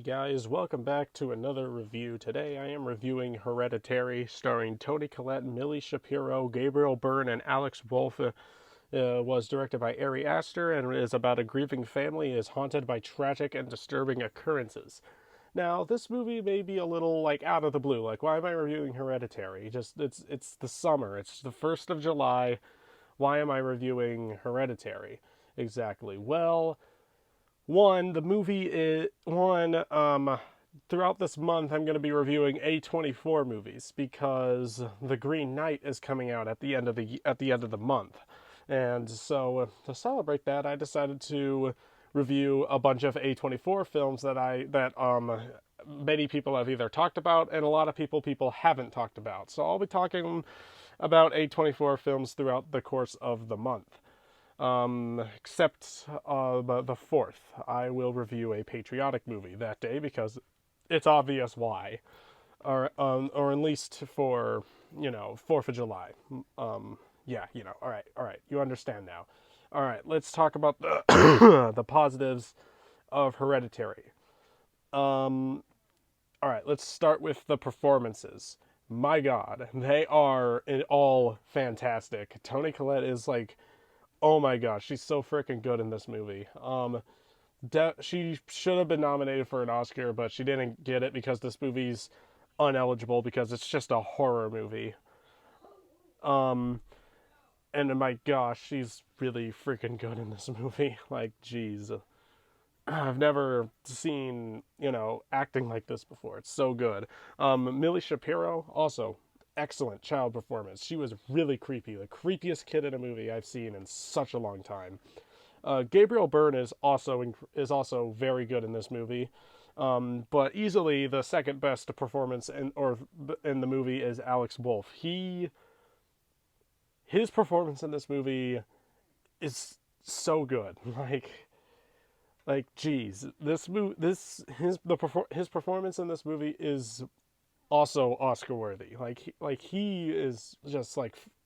guys, welcome back to another review. Today I am reviewing Hereditary, starring Toni Collette, Millie Shapiro, Gabriel Byrne, and Alex Wolff. Was directed by Ari Aster and is about a grieving family is haunted by tragic and disturbing occurrences. Now, this movie may be a little out of the blue. Why am I reviewing Hereditary? Just it's the summer. It's the 1st of July. Why am I reviewing Hereditary? Exactly. Well, one, the movie is throughout this month I'm going to be reviewing A24 movies because The Green Knight is coming out at the end of the month. And so to celebrate that, I decided to review a bunch of A24 films that many people have either talked about and a lot of people haven't talked about. So I'll be talking about A24 films throughout the course of the month. Except the 4th, I will review a patriotic movie that day because it's obvious why, or at least for 4th of July. Yeah, all right, you understand now. All right, let's talk about the the positives of Hereditary. All right, let's start with the performances. My God, they are all fantastic. Toni Collette is oh my gosh, she's so freaking good in this movie. She should have been nominated for an Oscar, but she didn't get it because this movie's uneligible because it's just a horror movie. And my gosh, she's really freaking good in this movie. Geez. I've never seen, acting like this before. It's so good. Millie Shapiro, also excellent child performance. She was really creepy. The creepiest kid in a movie I've seen in such a long time. Gabriel Byrne is also very good in this movie. But easily the second best performance in the movie is Alex Wolff. His performance in this movie is so good. Geez, his performance in this movie is also Oscar worthy. He is just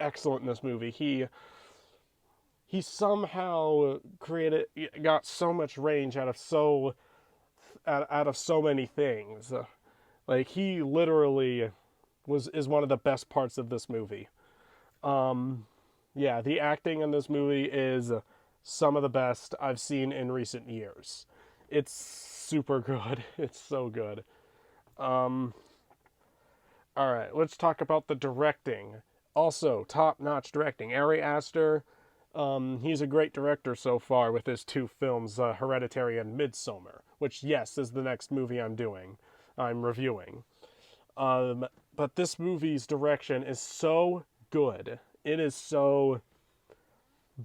excellent in this movie. He somehow got so much range out of so many things. He literally is one of the best parts of this movie. Yeah, the acting in this movie is some of the best I've seen in recent years. It's super good. It's so good. Alright, let's talk about the directing. Also, top-notch directing. Ari Aster, he's a great director so far with his 2 films, Hereditary and Midsommar, which, yes, is the next movie I'm reviewing. But this movie's direction is so good. It is so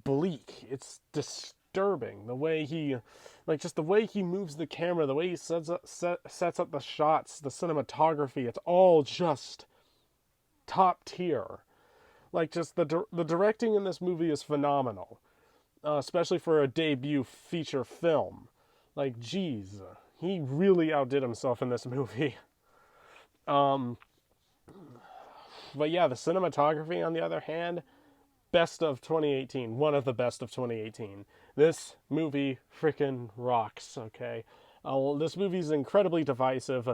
bleak. It's disturbing. The way he moves the camera, the way he sets up the shots, the cinematography, it's all just top tier. The directing in this movie is phenomenal. Especially for a debut feature film. Geez, he really outdid himself in this movie. But yeah, the cinematography, on the other hand, best of 2018. One of the best of 2018. This movie freaking rocks, okay? This movie's incredibly divisive.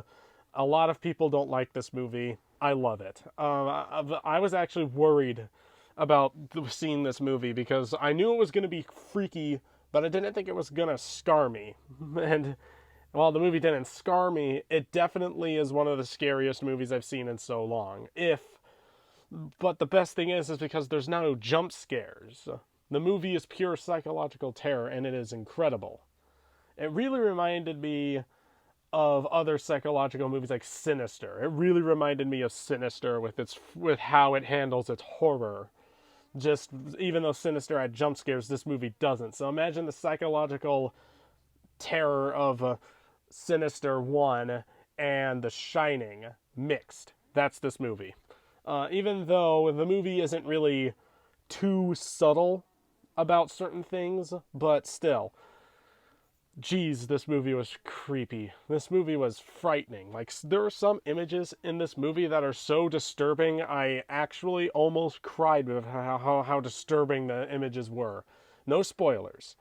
A lot of people don't like this movie. I love it. I was actually worried about seeing this movie because I knew it was going to be freaky, but I didn't think it was going to scar me. And while the movie didn't scar me, it definitely is one of the scariest movies I've seen in so long. But the best thing is because there's no jump scares. The movie is pure psychological terror, and it is incredible. It really reminded me of other psychological movies like Sinister. It really reminded me of Sinister with how it handles its horror. Just even though Sinister had jump scares, this movie doesn't. So imagine the psychological terror of Sinister 1 and The Shining mixed. That's this movie. Even though the movie isn't really too subtle about certain things, but still. Geez, this movie was creepy. This movie was frightening. There are some images in this movie that are so disturbing, I actually almost cried with how disturbing the images were. No spoilers.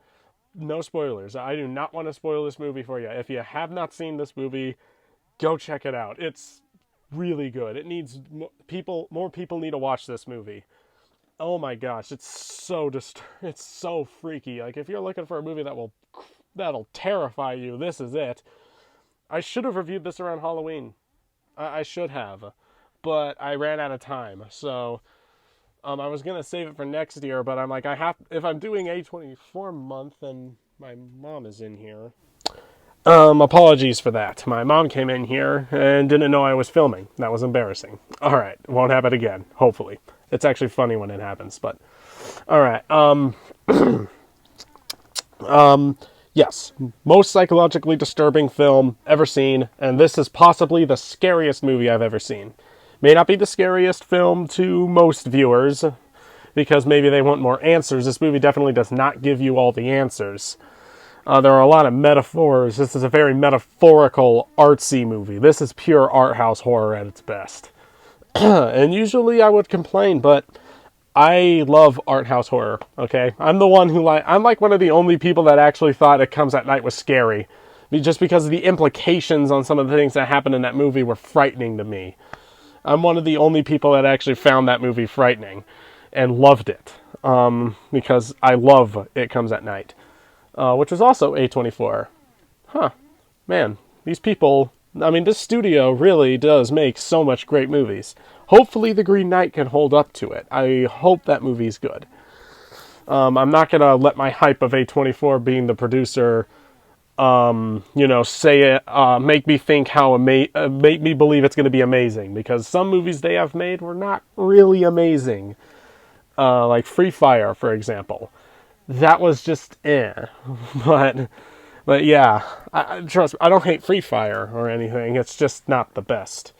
no spoilers. I do not want to spoil this movie for you. If you have not seen this movie, go check it out. It's really good. It needs more people need to watch this movie. Oh my gosh, it's so it's so freaky. Like, if you're looking for a movie that'll terrify you, this is it. I should have reviewed this around Halloween. I should have, but I ran out of time. So I was gonna save it for next year, but I'm like, if I'm doing A24 month, and my mom is in here. Apologies for that. My mom came in here and didn't know I was filming. That was embarrassing. All right, won't happen again. Hopefully. It's actually funny when it happens, but all right. Yes, most psychologically disturbing film ever seen, and this is possibly the scariest movie I've ever seen. May not be the scariest film to most viewers, because maybe they want more answers. This movie definitely does not give you all the answers. There are a lot of metaphors. This is a very metaphorical, artsy movie. This is pure art house horror at its best. And usually I would complain, but I love art house horror, okay? I'm like one of the only people that actually thought It Comes at Night was scary. Just because the implications on some of the things that happened in that movie were frightening to me. I'm one of the only people that actually found that movie frightening and loved it. Because I love It Comes at Night. Which was also A24. Huh. Man, these people... this studio really does make so much great movies. Hopefully The Green Knight can hold up to it. I hope that movie's good. I'm not going to let my hype of A24 being the producer, say it, make me think make me believe it's going to be amazing. Because some movies they have made were not really amazing. Like Free Fire, for example. That was just But yeah, trust me, I don't hate Free Fire or anything. It's just not the best.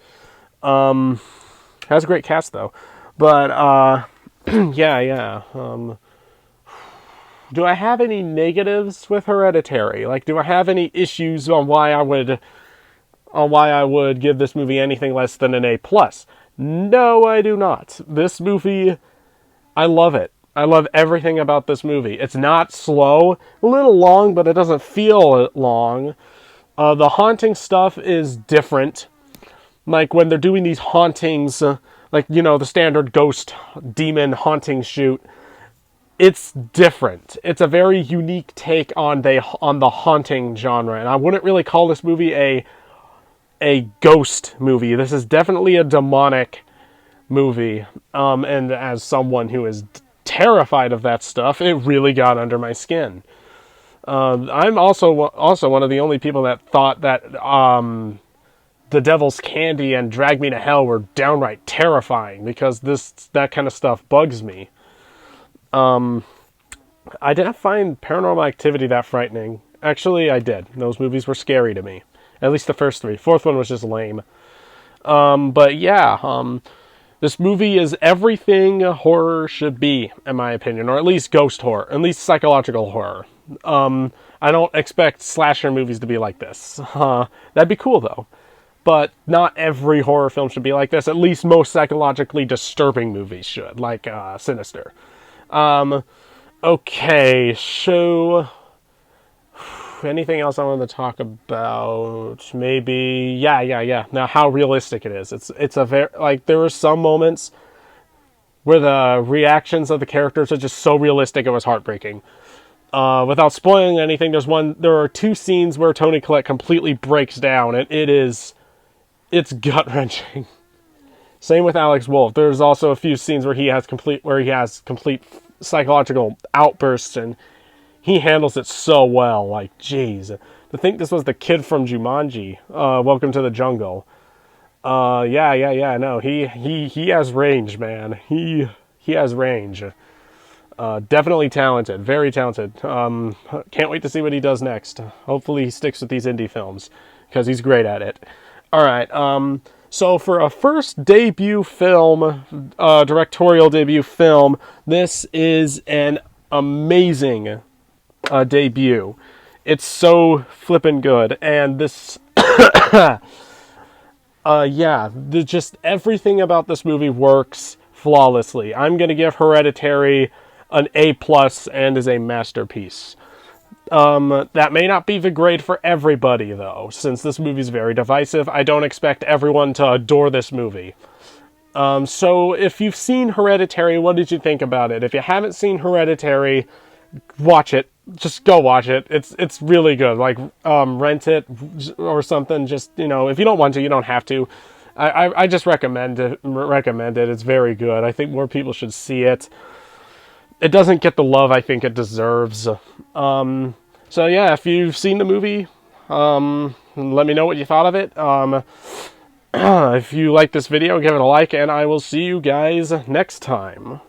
Has a great cast though. But yeah. Do I have any negatives with Hereditary? Like, do I have any issues on why I would give this movie anything less than an A+? No, I do not. This movie, I love it. I love everything about this movie. It's not slow, a little long, but it doesn't feel long. The haunting stuff is different. Like when they're doing these hauntings, the standard ghost demon haunting shoot, it's different. It's a very unique take on the haunting genre, and I wouldn't really call this movie a ghost movie. This is definitely a demonic movie, and as someone who is terrified of that stuff, it really got under my skin. I'm also one of the only people that thought that The Devil's Candy and Drag Me to Hell were downright terrifying, because that kind of stuff bugs me. I didn't find Paranormal Activity that frightening. Actually, I did. Those movies were scary to me. At least the first three. Fourth one was just lame. But yeah, this movie is everything horror should be, in my opinion, or at least ghost horror, at least psychological horror. I don't expect slasher movies to be like this. That'd be cool, though. But not every horror film should be like this. At least most psychologically disturbing movies should, like Sinister. Okay, so... anything else I want to talk about? Maybe, yeah. Now, how realistic it is. It's a very, there were some moments where the reactions of the characters are just so realistic it was heartbreaking. Without spoiling anything, there are two scenes where Toni Collette completely breaks down, and it's gut-wrenching. Same with Alex Wolff. There's also a few scenes where he has complete psychological outbursts, and he handles it so well. Like, jeez. To think this was the kid from Jumanji, Welcome to the Jungle. Yeah. No, he has range, man. He has range. Definitely talented. Very talented. Can't wait to see what he does next. Hopefully he sticks with these indie films, because he's great at it. Alright, so for a first debut film, directorial debut film, this is an amazing debut. It's so flippin' good, and this, just everything about this movie works flawlessly. I'm gonna give Hereditary an A+ and is a masterpiece. That may not be the grade for everybody, though, since this movie's very divisive. I don't expect everyone to adore this movie. So if you've seen Hereditary, what did you think about it? If you haven't seen Hereditary, watch it. Just go watch it. It's really good. Like, rent it or something. Just, you know, if you don't want to, you don't have to. I just recommend it. It's very good. I think more people should see it. It doesn't get the love I think it deserves. So yeah, if you've seen the movie, let me know what you thought of it. If you like this video, give it a like, and I will see you guys next time.